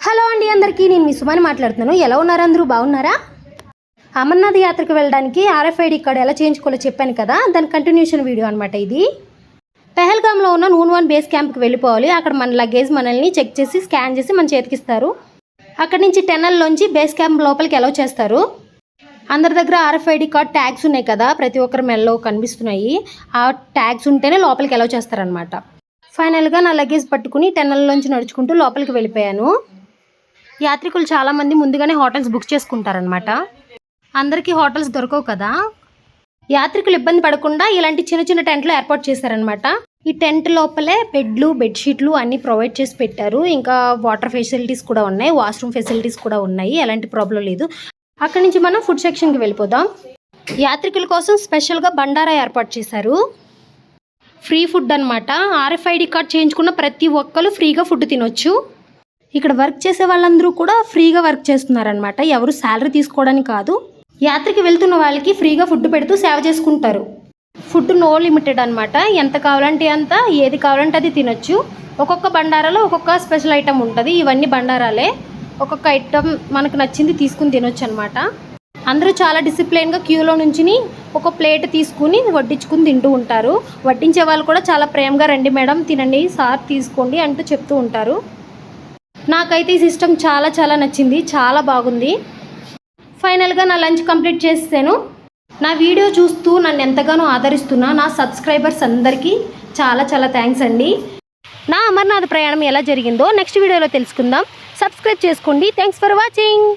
Hello అండి అందరికీ, నేను మీ సుమని మాట్లాడుతున్నాను. ఎలా ఉన్నారు? అందరూ బాగున్నారా? అమర్నాథ్ యాత్రకు వెళ్ళడానికి RFID కార్డు ఎలా చేయించుకోవాలో చెప్పాను కదా, దాని కంటిన్యూషన్ వీడియో అనమాట ఇది. పెహల్గామ్లో ఉన్న నూన్1 బేస్ క్యాంప్కి వెళ్ళిపోవాలి. అక్కడ మన లగేజ్ మనల్ని చెక్ చేసి స్కాన్ చేసి మన చేతికిస్తారు. అక్కడి నుంచి టెన్నల్లోంచి బేస్ క్యాంప్ లోపలికి అలౌ చేస్తారు. అందరి దగ్గర RFID కార్డ్ ట్యాగ్స్ ఉన్నాయి కదా, ప్రతి ఒక్కరి మెల్లో కనిపిస్తున్నాయి. ఆ ట్యాగ్స్ ఉంటేనే లోపలికి అలౌ చేస్తారనమాట. ఫైనల్గా నా లగేజ్ పట్టుకుని టెన్నల్లోంచి నడుచుకుంటూ లోపలికి వెళ్ళిపోయాను. యాత్రికులు చాలామంది ముందుగానే హోటల్స్ బుక్ చేసుకుంటారనమాట. అందరికీ హోటల్స్ దొరకవు కదా, యాత్రికులు ఇబ్బంది పడకుండా ఇలాంటి చిన్న చిన్న టెంట్లు ఏర్పాటు చేశారనమాట. ఈ టెంట్ లోపలే బెడ్లు, బెడ్షీట్లు అన్నీ ప్రొవైడ్ చేసి పెట్టారు. ఇంకా వాటర్ ఫెసిలిటీస్ కూడా ఉన్నాయి, వాష్రూమ్ ఫెసిలిటీస్ కూడా ఉన్నాయి, ఎలాంటి ప్రాబ్లం లేదు. అక్కడి నుంచి మనం ఫుడ్ సెక్షన్కి వెళ్ళిపోదాం. యాత్రికుల కోసం స్పెషల్గా బండారా ఏర్పాటు చేశారు. ఫ్రీ ఫుడ్ అనమాట. RFID కార్డ్ చేయించుకున్న ప్రతి ఒక్కరు ఫ్రీగా ఫుడ్ తినొచ్చు. ఇక్కడ వర్క్ చేసే వాళ్ళందరూ కూడా ఫ్రీగా వర్క్ చేస్తున్నారనమాట. ఎవరు శాలరీ తీసుకోవడానికి కాదు. యాత్రకి వెళ్తున్న వాళ్ళకి ఫ్రీగా ఫుడ్ పెడుతూ సేవ చేసుకుంటారు. ఫుడ్ నో లిమిటెడ్ అనమాట. ఎంత కావాలంటే అంత, ఏది కావాలంటే అది తినొచ్చు. ఒక్కొక్క బండారాలో ఒక్కొక్క స్పెషల్ ఐటమ్ ఉంటుంది. ఇవన్నీ బండారాలే. ఒక్కొక్క ఐటమ్ మనకు నచ్చింది తీసుకుని తినొచ్చు అనమాట. అందరూ చాలా డిసిప్లైన్గా క్యూలో నుంచి ఒక ప్లేట్ తీసుకుని వడ్డించుకుని తింటూ ఉంటారు. వడ్డించే వాళ్ళు కూడా చాలా ప్రేమగా, రండి మేడం తినండి, సార్ తీసుకోండి అంటూ చెప్తూ ఉంటారు. నాకైతే ఈ సిస్టమ్ చాలా చాలా నచ్చింది, చాలా బాగుంది. ఫైనల్గా నా లంచ్ కంప్లీట్ చేసాను. నా వీడియో చూస్తూ నన్ను ఎంతగానో ఆదరిస్తున్న నా సబ్స్క్రైబర్స్ అందరికీ చాలా చాలా థ్యాంక్స్ అండి. నా అమర్నాథ్ ప్రయాణం ఎలా జరిగిందో నెక్స్ట్ వీడియోలో తెలుసుకుందాం. సబ్స్క్రైబ్ చేసుకోండి. Thanks for watching.